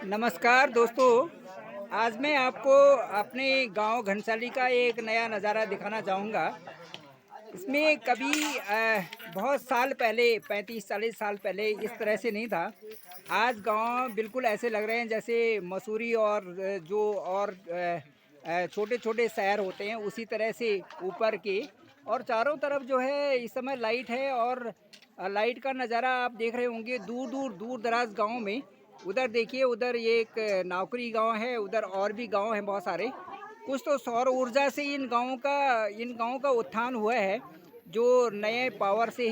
नमस्कार दोस्तों, आज मैं आपको अपने गांव घनसाली का एक नया नज़ारा दिखाना चाहूँगा। इसमें कभी बहुत साल पहले 35-40 साल पहले इस तरह से नहीं था। आज गांव बिल्कुल ऐसे लग रहे हैं जैसे मसूरी और छोटे छोटे शहर होते हैं उसी तरह से ऊपर के, और चारों तरफ जो है इस समय लाइट है। और लाइट का नज़ारा आप देख रहे होंगे दूर दराज गाँव में। उधर देखिए, उधर ये एक नावकरी गांव है, उधर और भी गांव हैं बहुत सारे। कुछ तो सौर ऊर्जा से इन गांवों का उत्थान हुआ है, जो नए पावर से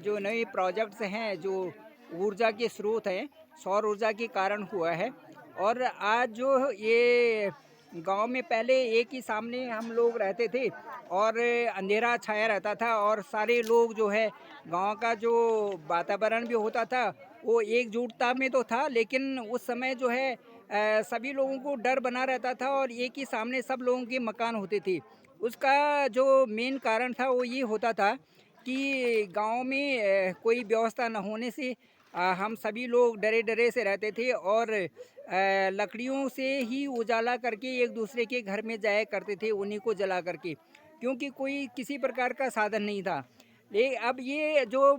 जो नए प्रोजेक्ट्स हैं, जो ऊर्जा के स्रोत हैं, सौर ऊर्जा के कारण हुआ है। और आज जो ये गांव में पहले एक ही सामने हम लोग रहते थे और अंधेरा छाया रहता था, और सारे लोग जो है गांव का जो वातावरण भी होता था वो एकजुटता में तो था, लेकिन उस समय जो है सभी लोगों को डर बना रहता था और एक ही सामने सब लोगों के मकान होते थे। उसका जो मेन कारण था वो ये होता था कि गांव में कोई व्यवस्था न होने से हम सभी लोग डरे डरे से रहते थे, और लकड़ियों से ही उजाला करके एक दूसरे के घर में जाया करते थे, उन्हीं को जला करके, क्योंकि कोई किसी प्रकार का साधन नहीं था। अब ये जो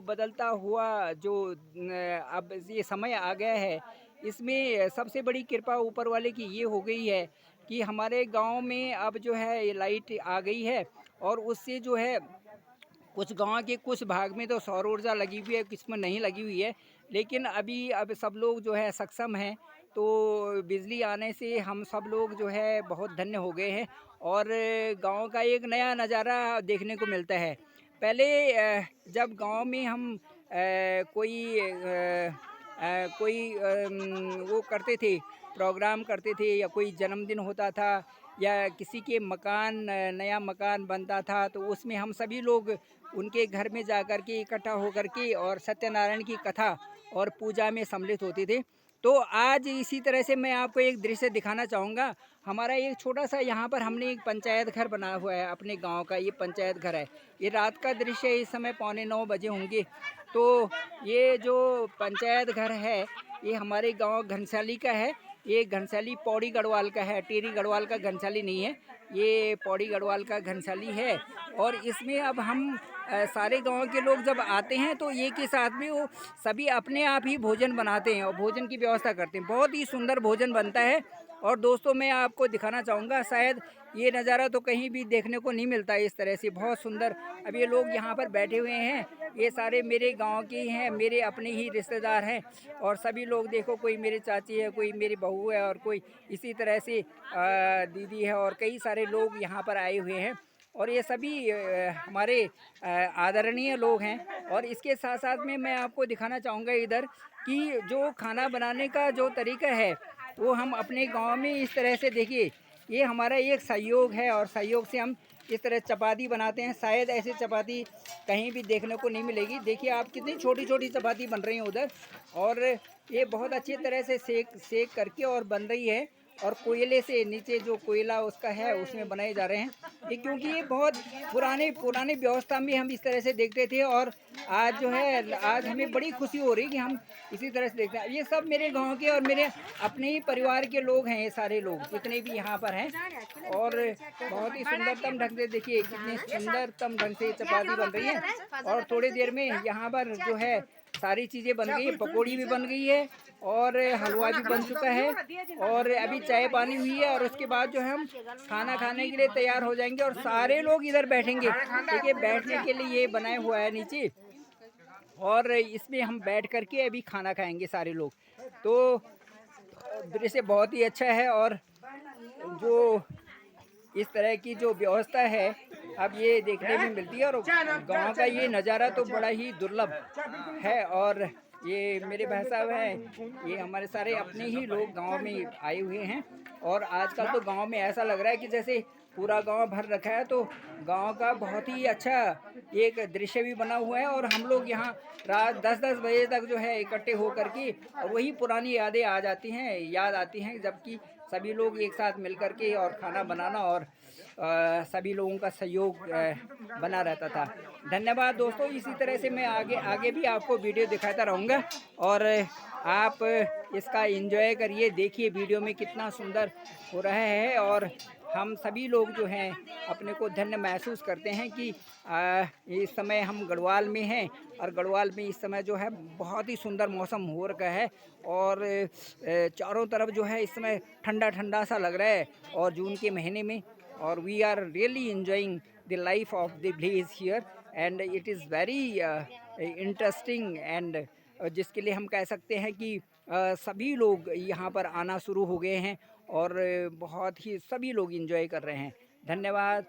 बदलता हुआ जो अब ये समय आ गया है, इसमें सबसे बड़ी कृपा ऊपर वाले की ये हो गई है कि हमारे गांव में अब जो है ये लाइट आ गई है। और उससे जो है कुछ गांव के कुछ भाग में तो सौर ऊर्जा लगी हुई है, किस में नहीं लगी हुई है, लेकिन अब सब लोग जो है सक्षम हैं। तो बिजली आने से हम सब लोग जो है बहुत धन्य हो गए हैं, और गांव का एक नया नज़ारा देखने को मिलता है। पहले जब गांव में हम वो करते थे, प्रोग्राम करते थे, या कोई जन्मदिन होता था, या किसी के नया मकान बनता था, तो उसमें हम सभी लोग उनके घर में जा कर के इकट्ठा होकर के और सत्यनारायण की कथा और पूजा में सम्मिलित होते थे। तो आज इसी तरह से मैं आपको एक दृश्य दिखाना चाहूँगा। हमारा एक छोटा सा यहाँ पर हमने एक पंचायत घर बना हुआ है अपने गांव का। ये पंचायत घर है, ये रात का दृश्य है, इस समय 8:45 बजे होंगे। तो ये जो पंचायत घर है ये हमारे गांव घनसाली का है। ये घनसाली पौड़ी गढ़वाल का है, टिहरी गढ़वाल का घनसाली नहीं है, ये पौड़ी गढ़वाल का घनसाली है। और इसमें अब हम सारे गांव के लोग जब आते हैं तो एक ही साथ में वो सभी अपने आप ही भोजन बनाते हैं और भोजन की व्यवस्था करते हैं। बहुत ही सुंदर भोजन बनता है। और दोस्तों, मैं आपको दिखाना चाहूँगा, शायद ये नज़ारा तो कहीं भी देखने को नहीं मिलता है इस तरह से, बहुत सुंदर। अब ये लोग यहाँ पर बैठे हुए हैं, ये सारे मेरे गांव के ही हैं, मेरे अपने ही रिश्तेदार हैं। और सभी लोग देखो, कोई मेरी चाची है, कोई मेरी बहू है, और कोई इसी तरह से दीदी है, और कई सारे लोग यहाँ पर आए हुए हैं। और ये सभी हमारे आदरणीय लोग हैं। और इसके साथ साथ में मैं आपको दिखाना चाहूँगा इधर कि जो खाना बनाने का जो तरीका है वो हम अपने गांव में इस तरह से, देखिए, ये हमारा एक सहयोग है, और सहयोग से हम इस तरह चपाती बनाते हैं। शायद ऐसी चपाती कहीं भी देखने को नहीं मिलेगी। देखिए आप, कितनी छोटी छोटी चपाती बन रही हैं उधर, और ये बहुत अच्छी तरह से सेक करके और बन रही है। और कोयले से, नीचे जो कोयला उसका है उसमें बनाए जा रहे हैं ये, क्योंकि ये बहुत पुरानी व्यवस्था में हम इस तरह से देखते थे। और आज जो है, आज हमें बड़ी खुशी हो रही है कि हम इसी तरह से देखते हैं। ये सब मेरे गांव के और मेरे अपने ही परिवार के लोग हैं, ये सारे लोग जितने भी यहाँ पर हैं। और बहुत ही सुंदरतम ढंग से, देखिए कितनी सुंदरतम ढंग से चपाती बन रही है। और थोड़ी देर में यहाँ पर जो है सारी चीज़ें बन गई है, पकौड़ी भी बन गई है, और हलवा भी बन चुका है, और अभी चाय पानी हुई है। और उसके बाद जो है हम खाना खाने के लिए तैयार हो जाएंगे, और सारे लोग इधर बैठेंगे। देखिए, बैठने के लिए ये बनाया हुआ है नीचे, और इसमें हम बैठ कर के अभी खाना खाएंगे सारे लोग। तो दृश्य बहुत ही अच्छा है और जो इस तरह की जो व्यवस्था है अब ये देखने में मिलती है और गांव का ये नज़ारा तो बड़ा ही दुर्लभ है। और ये मेरे भाई साहब हैं, ये हमारे सारे अपने ही लोग गांव में आए हुए हैं। और आजकल तो गांव में ऐसा लग रहा है कि जैसे पूरा गांव भर रखा है। तो गांव का बहुत ही अच्छा एक दृश्य भी बना हुआ है और हम लोग यहाँ रात 10-10 बजे तक जो है इकट्ठे होकर के और वही पुरानी यादें आ जाती हैं, याद आती हैं, जबकि सभी लोग एक साथ मिल कर के और खाना बनाना और सभी लोगों का सहयोग बना रहता था। धन्यवाद दोस्तों, इसी तरह से मैं आगे आगे भी आपको वीडियो दिखाता रहूँगा और आप इसका एंजॉय करिए, देखिए वीडियो में कितना सुंदर हो रहा है। और हम सभी लोग जो हैं अपने को धन्य महसूस करते हैं कि इस समय हम गढ़वाल में हैं और गढ़वाल में इस समय जो है बहुत ही सुंदर मौसम हो रखा है और चारों तरफ जो है इस समय ठंडा ठंडा सा लग रहा है और जून के महीने में। और we are really enjoying the life of the village here and it is very interesting and जिसके लिए हम कह सकते हैं कि सभी लोग यहाँ पर आना शुरू हो गए हैं और बहुत ही सभी लोग एंजॉय कर रहे हैं। धन्यवाद।